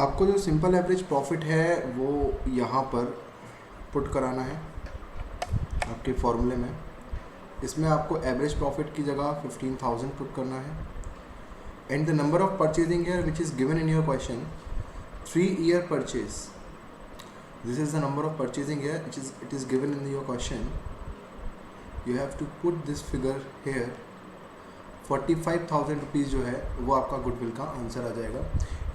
आपको जो simple average profit है वो यहाँ पर पुट कराना है आपके फॉर्मूले में। इसमें आपको एवरेज प्रॉफिट की जगह 15,000 पुट करना है and the number of purchasing year which is given in your question 3 year purchase. This is the number of purchasing year which is it is given in your question. You have to put this figure here. 45,000 rupees जो है वो आपका goodwill का answer आ जाएगा।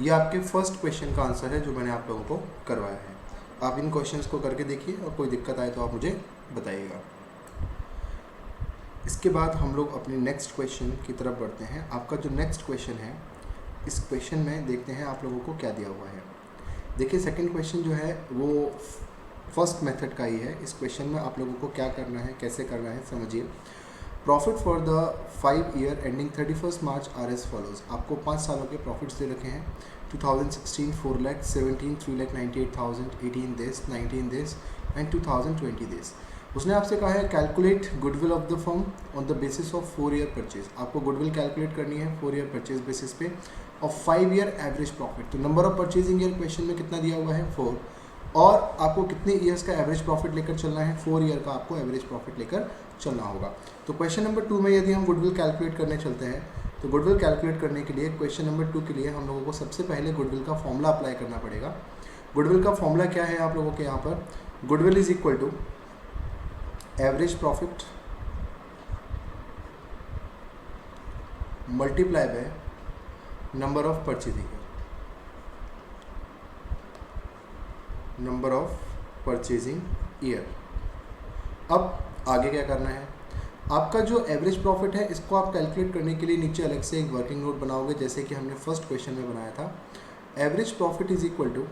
ये आपके first question का answer है जो मैंने आप लोगों को करवाया है। आप इन क्वेश्चंस को करके देखिए और कोई दिक्कत आए तो आप मुझे बताइएगा। इसके बाद हम लोग अपने नेक्स्ट क्वेश्चन की तरफ बढ़ते हैं। आपका जो नेक्स्ट क्वेश्चन है, इस क्वेश्चन में देखते हैं आप लोगों को क्या दिया हुआ है। देखिए सेकंड क्वेश्चन जो है वो फर्स्ट मेथड का ही है। इस क्वेश्चन में आप लोगों को क्या करना है, कैसे करना है, समझिए। Profit for the 5 year ending 31 March are as follows. आपको 5 सालों के प्रॉफिट्स दे रखे हैं। 2016 4 lakh, 17 3,98,000, 18 days, 19 days and 2020 days. उसने आपसे कहा है calculate goodwill of the firm on the basis of 4 year purchase. आपको गुडविल कैलकुलेट करनी है 4 ईयर परचेज बेसिस पे और 5 ईयर एवरेज प्रॉफिट। तो number of purchasing year question में कितना दिया हुआ है 4, और आपको कितने ईयर्स का एवरेज प्रॉफिट लेकर चलना है 4 ईयर का आपको एवरेज प्रॉफिट लेकर चलना होगा। तो क्वेश्चन नंबर 2 में यदि हम गुडविल कैलकुलेट करने चलते हैं तो गुडविल कैलकुलेट करने के लिए क्वेश्चन नंबर 2 के लिए हम लोगों को सबसे पहले गुडविल का फॉर्मूला अप्लाई करना पड़ेगा। गुडविल का फॉर्मूला क्या है आप लोगों के यहाँ पर, goodwill is equal to average profit multiply by number of purchasing year. Number of purchasing year. अब आगे क्या करना है, आपका जो एवरेज प्रॉफिट है इसको आप कैलकुलेट करने के लिए नीचे अलग से एक वर्किंग नोट बनाओगे, जैसे कि हमने फर्स्ट क्वेश्चन में बनाया था। Average profit is equal to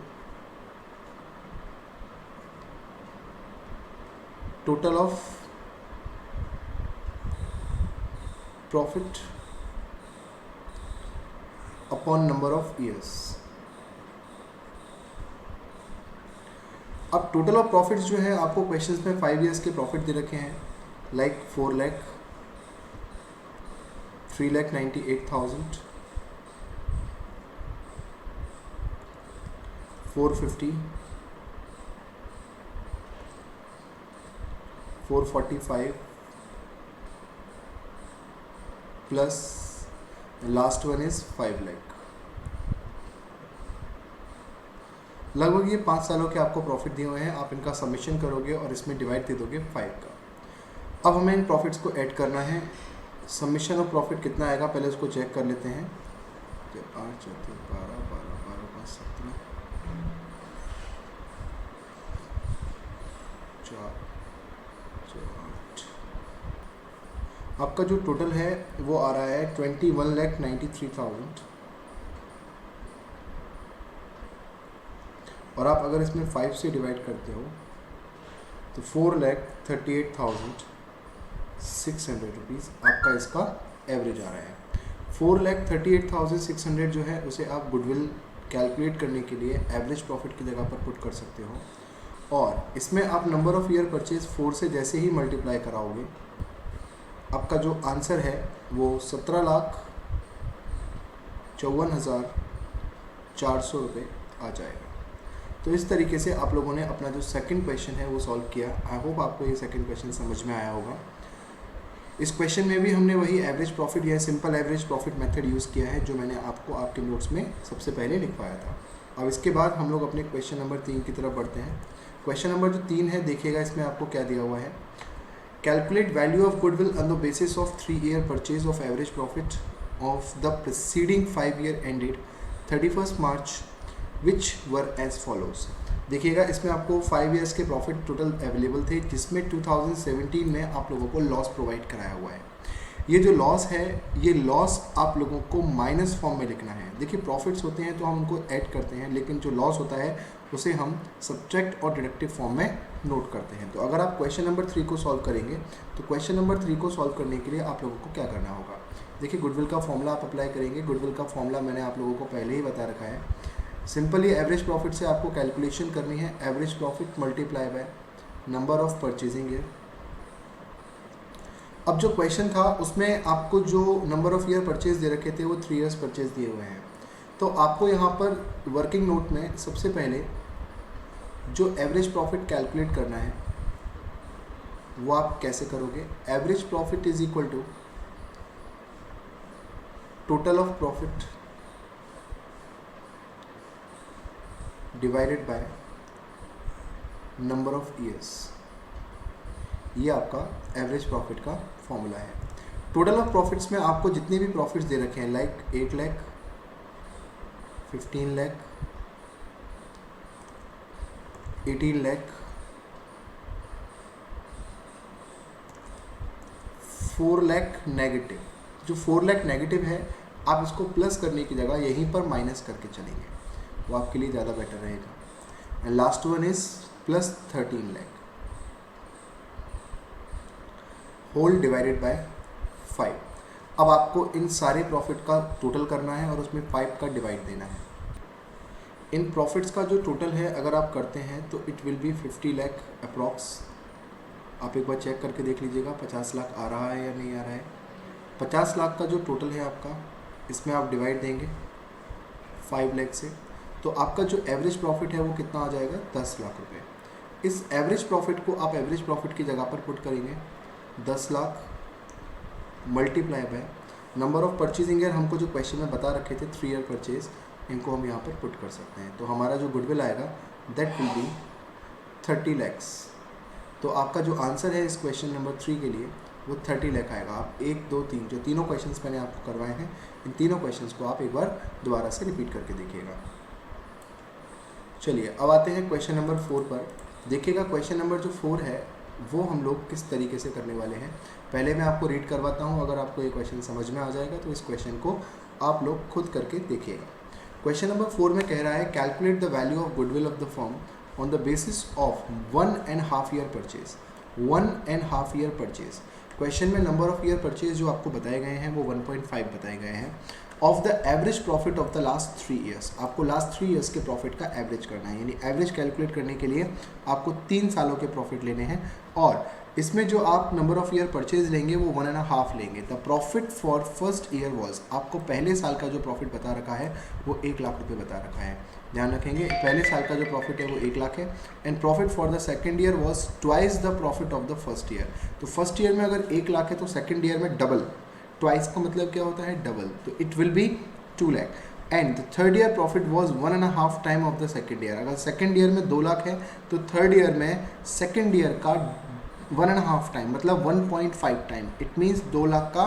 total of profit upon number of years. अब टोटल ऑफ प्रॉफिट्स जो है आपको क्वेश्चंस में 5 ईयर्स के प्रॉफिट दे रखे हैं, like 4 lakh, 3,98,000, 450, 445 plus last one is 5 lakh. लगभग ये 5 सालों के आपको प्रॉफिट दिए हुए हैं। आप इनका सबमिशन करोगे और इसमें डिवाइड दे दोगे 5 का। अब हमें इन प्रॉफिट्स को ऐड करना है। सबमिशन ऑफ प्रॉफिट कितना आएगा पहले उसको चेक कर लेते हैं। 8 4 12 12 12 5 17 4 8। आपका जो टोटल है वो आ रहा है 21,93,000, और आप अगर इसमें 5 से डिवाइड करते हो तो 4,38,600 रुपीज़ आपका इसका एवरेज आ रहा है। 4,38,600 जो है उसे आप गुडविल कैलकुलेट करने के लिए एवरेज प्रॉफिट की जगह पर पुट कर सकते हो, और इसमें आप नंबर ऑफ़ ईयर परचेज 4 से जैसे ही मल्टीप्लाई कराओगे आपका जो आंसर है वो 17,54,400 रुपये आ जाएगा। तो इस तरीके से आप लोगों ने अपना जो सेकंड क्वेश्चन है वो सॉल्व किया। आई होप आपको ये सेकंड क्वेश्चन समझ में आया होगा। इस क्वेश्चन में भी हमने वही एवरेज प्रॉफिट या simple average profit method use किया है जो मैंने आपको आपके नोट्स में सबसे पहले लिखवाया था। अब इसके बाद हम लोग अपने क्वेश्चन नंबर 3 की तरफ बढ़ते हैं। क्वेश्चन नंबर जो 3 है, देखिएगा इसमें आपको क्या दिया हुआ है। Calculate value of goodwill on the basis of 3 year purchase of average profit of the preceding 5 year ended 31 March which were as follows. देखिएगा इसमें आपको 5 ईयर्स के प्रॉफिट टोटल अवेलेबल थे, जिसमें 2017 में आप लोगों को लॉस प्रोवाइड कराया हुआ है। ये जो लॉस है, ये लॉस आप लोगों को माइनस फॉर्म में लिखना है। देखिए प्रॉफिट्स होते हैं तो हम उनको ऐड करते हैं, लेकिन जो लॉस होता है उसे हम सब्ट्रैक्ट और डिडक्टिव फॉर्म में नोट करते हैं। तो अगर आप क्वेश्चन नंबर 3 को सॉल्व करेंगे तो क्वेश्चन नंबर 3 को सॉल्व करने के लिए आप लोगों को क्या करना होगा। देखिए गुडविल का फॉर्मूला आप अप्लाई करेंगे। गुडविल का फॉर्मूला मैंने आप लोगों को पहले ही बता रखा है। सिंपली एवरेज प्रॉफिट से आपको कैलकुलेशन करनी है। Average profit multiply by number of purchasing year. अब जो क्वेश्चन था उसमें आपको जो नंबर ऑफ ईयर परचेज दे रखे थे वो 3 ईयर्स परचेज दिए हुए हैं। तो आपको यहाँ पर वर्किंग नोट में सबसे पहले जो एवरेज प्रॉफिट कैलकुलेट करना है वो आप कैसे करोगे। Average profit is equal to total of profit divided by number of years. ये आपका एवरेज प्रॉफिट का फॉर्मूला है। टोटल ऑफ प्रॉफिट्स में आपको जितने भी प्रॉफिट्स दे रखे हैं लाइक 8 लाख, 15 लाख, 18 लाख, 4 लाख नेगेटिव। जो 4 लाख नेगेटिव है आप इसको प्लस करने की जगह यहीं पर माइनस करके चलेंगे, वो आपके लिए ज़्यादा बेटर रहेगा। And last one is plus 13 lakh whole divided by 5। अब आपको इन सारे प्रॉफिट का टोटल करना है और उसमें 5 का डिवाइड देना है। इन प्रॉफिट्स का जो टोटल है अगर आप करते हैं तो it will be 50 lakh approx. आप एक बार चेक करके देख लीजिएगा 50 लाख आ रहा है या नहीं आ रहा है। 50 लाख का जो टोटल है आपका, इसमें आप डिवाइड देंगे 5 लाख से, तो आपका जो एवरेज प्रॉफिट है वो कितना आ जाएगा, 10 लाख रुपए। इस एवरेज प्रॉफिट को आप एवरेज प्रॉफिट की जगह पर पुट करेंगे 10 lakh multiply by number of purchasing year. हमको जो क्वेश्चन में बता रखे थे 3 ईयर परचेज, इनको हम यहाँ पर पुट कर सकते हैं। तो हमारा जो गुडविल आएगा दैट विल बी 30 लैक्स। तो आपका जो आंसर है इस क्वेश्चन नंबर 3 के लिए वो 30 लाख आएगा। आप 1, 2, 3 जो तीनों क्वेश्चंस मैंने आपको करवाए हैं, इन तीनों क्वेश्चंस को आप एक बार दोबारा से रिपीट करके देखिएगा। चलिए अब आते हैं क्वेश्चन नंबर 4 पर। देखिएगा क्वेश्चन नंबर जो 4 है वो हम लोग किस तरीके से करने वाले हैं। पहले मैं आपको रीड करवाता हूँ, अगर आपको ये क्वेश्चन समझ में आ जाएगा तो इस क्वेश्चन को आप लोग खुद करके देखिएगा। क्वेश्चन नंबर 4 में कह रहा है calculate the value of goodwill of the firm on the basis of 1.5 year purchase. 1.5 year purchase question में नंबर ऑफ ईयर परचेज जो आपको बताए गए हैं वो 1.5 बताए गए हैं। Of the average profit of the last 3 years, आपको लास्ट 3 ईयर्स के प्रॉफिट का एवरेज करना है, यानी एवरेज कैलकुलेट करने के लिए आपको 3 सालों के प्रॉफिट लेने हैं और इसमें जो आप नंबर ऑफ ईयर परचेज लेंगे वो 1.5 लेंगे। The profit for first year was, आपको पहले साल का जो प्रॉफिट बता रखा है वो 1 लाख रुपये बता रखा है, ध्यान रखेंगे। पहले साल का जो प्रॉफिट है वो 1 लाख है। And profit for the second year was twice the profit of the first year. तो फर्स्ट ईयर में अगर 1 लाख है तो सेकेंड ईयर में डबल, ट्वाइस का मतलब क्या होता है, डबल, तो it will be 2 lakh. And the third year profit was 1.5 time of the second year. अगर सेकेंड ईयर में 2 लाख है तो थर्ड ईयर में सेकेंड ईयर का 1.5 टाइम मतलब 1.5 टाइम। इट मीन्स 2 लाख का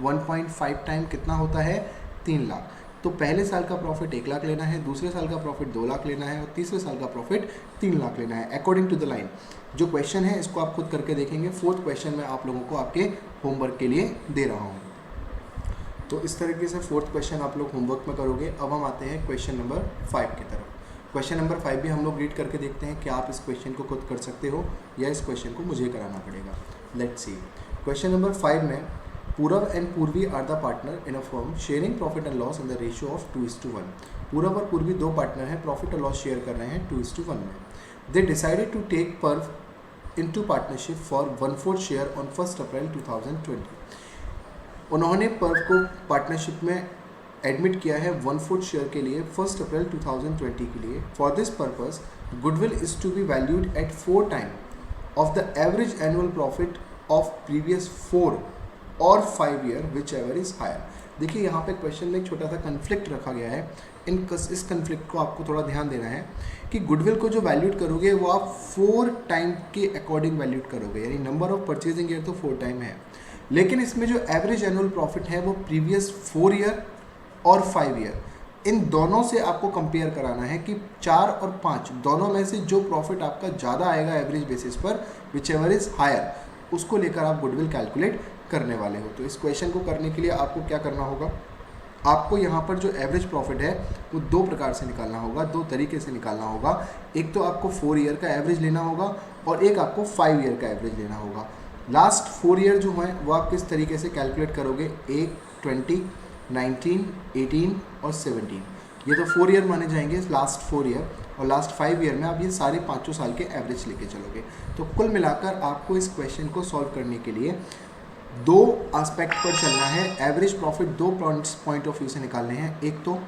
1.5 टाइम कितना होता है, 3 लाख। तो पहले साल का प्रॉफिट 1 लाख लेना है, दूसरे साल का प्रॉफिट 2 लाख लेना है और तीसरे साल का प्रॉफिट 3 लाख लेना है अकॉर्डिंग टू द लाइन। जो क्वेश्चन है इसको आप खुद करके देखेंगे। 4th क्वेश्चन में आप लोगों को आपके होमवर्क के लिए दे रहा हूँ। तो इस तरीके से 4th क्वेश्चन आप लोग होमवर्क में करोगे। अब हम आते हैं क्वेश्चन नंबर 5 की तरफ। क्वेश्चन नंबर 5 भी हम लोग रीड करके देखते हैं कि आप इस क्वेश्चन को खुद कर सकते हो या इस क्वेश्चन को मुझे कराना पड़ेगा। Let's see. क्वेश्चन नंबर 5 में Purav and Purvi are the partner in a firm sharing profit and loss in the ratio of 2:1। Purav और पूर्वी 2 पार्टनर हैं, प्रॉफिट और लॉस शेयर कर रहे हैं 2:1 में। दे डिसाइडेड टू टेक पर्व into partnership for 1/4 share on 1 अप्रैल 2020। उन्होंने पर्व को पार्टनरशिप में एडमिट किया है 1/4 शेयर के लिए 1 अप्रैल 2020 के लिए। For this purpose goodwill is to be valued at 4 time of the average annual profit of previous 4 और 5 year whichever is higher. देखिए यहाँ पे क्वेश्चन में एक छोटा सा कन्फ्लिक्ट रखा गया है। इस कन्फ्लिक्ट को आपको थोड़ा ध्यान देना है कि गुडविल को जो वैल्यूड करोगे वो आप 4 टाइम के अकॉर्डिंग वैल्यूड करोगे, यानी नंबर ऑफ परचेजिंग ईयर तो 4 टाइम है, लेकिन इसमें जो एवरेज एनुअल प्रॉफिट है वो प्रीवियस 4 ईयर और 5 ईयर, इन दोनों से आपको कंपेयर कराना है कि 4 और 5 दोनों में से जो प्रॉफिट आपका ज़्यादा आएगा एवरेज बेसिस पर विच एवर इज़ हायर, उसको लेकर आप गुडविल कैलकुलेट करने वाले हो। तो इस क्वेश्चन को करने के लिए आपको क्या करना होगा, आपको यहाँ पर जो एवरेज प्रॉफिट है वो 2 प्रकार से निकालना होगा, 2 तरीके से निकालना होगा। एक तो आपको 4 ईयर का एवरेज लेना होगा और एक आपको 5 ईयर का एवरेज लेना होगा। लास्ट 4 ईयर जो है वो आप किस तरीके से कैलकुलेट करोगे, 8, 20, 19, 18 और 17, ये तो 4 ईयर माने जाएंगे लास्ट 4 ईयर, और लास्ट 5 ईयर में आप ये सारे 5 साल के एवरेज लेके चलोगे। तो कुल मिलाकर आपको इस क्वेश्चन को सॉल्व करने के लिए 2 एस्पेक्ट पर चलना है। Average profit 2 point of view से निकालने हैं। एक तो